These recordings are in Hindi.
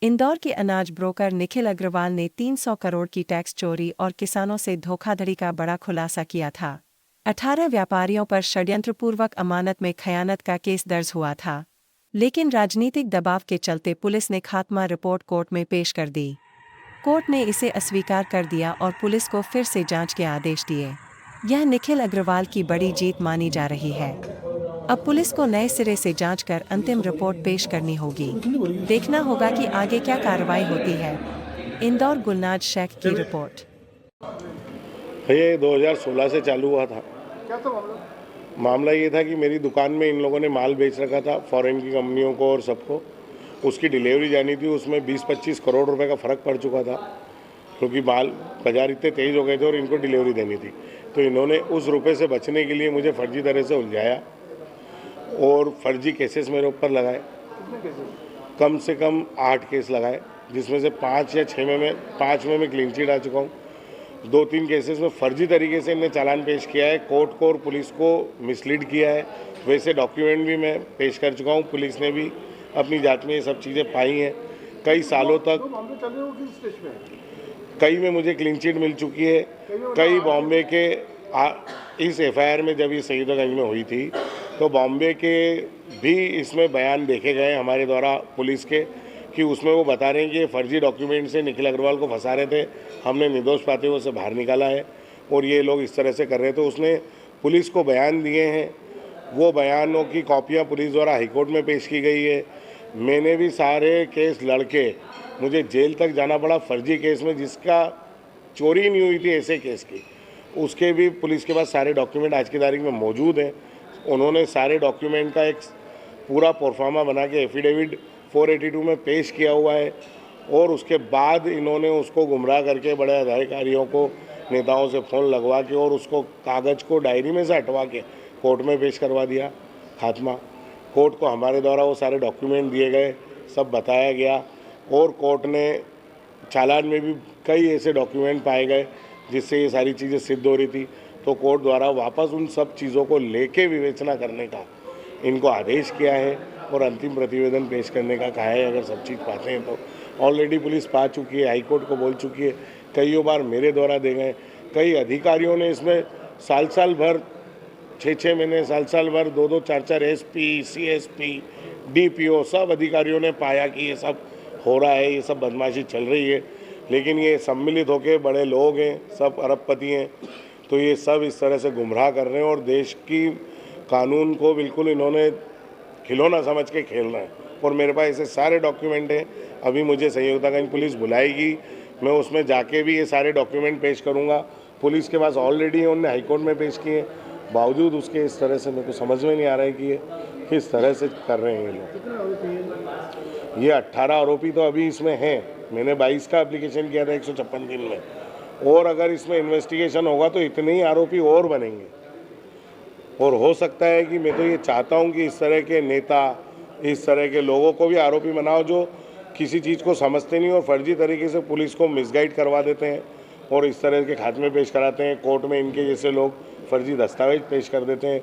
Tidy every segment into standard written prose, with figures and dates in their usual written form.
इंदौर के अनाज ब्रोकर निखिल अग्रवाल ने 300 करोड़ की टैक्स चोरी और किसानों से धोखाधड़ी का बड़ा खुलासा किया था। 18 व्यापारियों पर षड्यंत्रपूर्वक अमानत में खयानत का केस दर्ज हुआ था, लेकिन राजनीतिक दबाव के चलते पुलिस ने खात्मा रिपोर्ट कोर्ट में पेश कर दी। कोर्ट ने इसे अस्वीकार कर दिया और पुलिस को फिर से जांच के आदेश दिए। यह निखिल अग्रवाल की बड़ी जीत मानी जा रही है। अब पुलिस को नए सिरे से जांच कर अंतिम रिपोर्ट पेश करनी होगी। देखना होगा कि आगे क्या कार्रवाई होती है। इंदौर गुलनाज शेख की रिपोर्ट। ये 2016 से चालू हुआ था। क्या था मामला? मामला ये था कि मेरी दुकान में इन लोगों ने माल बेच रखा था फॉरेन की कंपनियों को और सबको। उसकी डिलीवरी जानी थी, उसमें 20-25 करोड़ रुपए का फ़र्क पड़ चुका था, क्योंकि माल बाजार इतने तेज़ हो गए थे और इनको डिलीवरी देनी थी। तो इन्होंने उस रुपए से बचने के लिए मुझे फर्जी तरह से उलझाया और फर्जी केसेस मेरे ऊपर लगाए। कितने केसेस? कम से कम 8 केस लगाए, जिसमें से 5 या 6 में 5 में मैं क्लीन चिट आ चुका हूँ। 2-3 केसेस में फर्जी तरीके से इन्हें चालान पेश किया है, कोर्ट को और पुलिस को मिसलीड किया है। वैसे डॉक्यूमेंट भी मैं पेश कर चुका हूँ, पुलिस ने भी अपनी जांच में ये सब चीज़ें पाई हैं। कई सालों तक मामले चल रहे हो किस स्टेज में? कई में मुझे क्लीन चिट मिल चुकी है, कई बॉम्बे के इस एफआईआर में जब ये सईदगंज में हुई थी तो बॉम्बे के भी इसमें बयान देखे गए हमारे द्वारा पुलिस के, कि उसमें वो बता रहे हैं कि ये फर्जी डॉक्यूमेंट से निखिल अग्रवाल को फंसा रहे थे, हमने निर्दोष पाते हुए उसे बाहर निकाला है और ये लोग इस तरह से कर रहे थे। उसने पुलिस को बयान दिए हैं, वो बयानों की कॉपियाँ पुलिस द्वारा हाईकोर्ट में पेश की गई है। मैंने भी सारे केस लड़के मुझे जेल तक जाना पड़ा फर्जी केस में, जिसका चोरी नहीं हुई थी ऐसे केस की, उसके भी पुलिस के पास सारे डॉक्यूमेंट आज की तारीख में मौजूद हैं। उन्होंने सारे डॉक्यूमेंट का एक पूरा प्रोफार्मा बना के एफिडेविट 482 में पेश किया हुआ है और उसके बाद इन्होंने उसको गुमराह करके बड़े अधिकारियों को, नेताओं से फ़ोन लगवा के और उसको कागज़ को डायरी में से हटवा के कोर्ट में पेश करवा दिया। खात्मा कोर्ट को हमारे द्वारा वो सारे डॉक्यूमेंट दिए गए, सब बताया गया और कोर्ट ने चालान में भी कई ऐसे डॉक्यूमेंट पाए गए जिससे ये सारी चीज़ें सिद्ध हो रही थी। तो कोर्ट द्वारा वापस उन सब चीज़ों को लेके विवेचना करने का इनको आदेश किया है और अंतिम प्रतिवेदन पेश करने का कहा है। अगर सब चीज़ पाते हैं तो ऑलरेडी पुलिस पा चुकी है, हाईकोर्ट को बोल चुकी है, कईयों बार मेरे द्वारा दे गए। कई अधिकारियों ने इसमें साल भर 6-6 महीने, साल भर 2-2, 4-4 एसपी, सीएसपी, डीपीओ सब अधिकारियों ने पाया कि ये सब हो रहा है, ये सब बदमाशी चल रही है। लेकिन ये सम्मिलित होकर बड़े लोग हैं, सब अरबपति हैं, तो ये सब इस तरह से गुमराह कर रहे हैं और देश की कानून को बिल्कुल इन्होंने खिलौना समझ के खेल रहे हैं। और मेरे पास ऐसे सारे डॉक्यूमेंट हैं। अभी मुझे संयोगतागंज पुलिस बुलाएगी, मैं उसमें जाके भी ये सारे डॉक्यूमेंट पेश करूँगा। पुलिस के पास ऑलरेडी उन्होंने हाईकोर्ट में पेश किए, बावजूद उसके इस तरह से मेरे को समझ में नहीं आ रहा है कि ये किस तरह से कर रहे हैं ये लोग। ये 18 आरोपी तो अभी इसमें हैं। मैंने 22 का एप्लीकेशन किया था 156 दिन में, और अगर इसमें इन्वेस्टिगेशन होगा तो इतने ही आरोपी और बनेंगे। और हो सकता है कि मैं तो ये चाहता हूँ कि इस तरह के नेता, इस तरह के लोगों को भी आरोपी बनाओ जो किसी चीज़ को समझते नहीं और फर्जी तरीके से पुलिस को मिसगाइड करवा देते हैं और इस तरह के खात्मे पेश कराते हैं। कोर्ट में इनके जैसे लोग फर्जी दस्तावेज पेश कर देते हैं।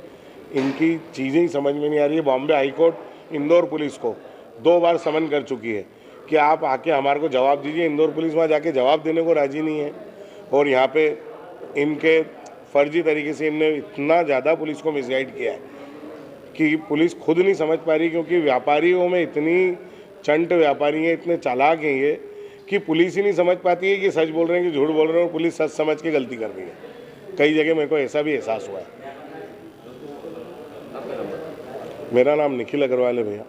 इनकी चीज़ें ही समझ में नहीं आ रही है। बॉम्बे हाईकोर्ट इंदौर पुलिस को 2 बार समन कर चुकी है कि आप आके हमारे को जवाब दीजिए। इंदौर पुलिस वहाँ जाके जवाब देने को राजी नहीं है और यहाँ पे इनके फर्जी तरीके से इनने इतना ज़्यादा पुलिस को मिसगाइड किया है कि पुलिस खुद नहीं समझ पा रही, क्योंकि व्यापारियों में इतनी चंट व्यापारी हैं, इतने चालाक हैं ये, कि पुलिस ही नहीं समझ पाती है कि सच बोल रहे हैं कि झूठ बोल रहे हैं, और पुलिस सच समझ के गलती कर रही है। कई जगह मेरे को ऐसा भी एहसास हुआ है। मेरा नाम निखिल अग्रवाल है भैया।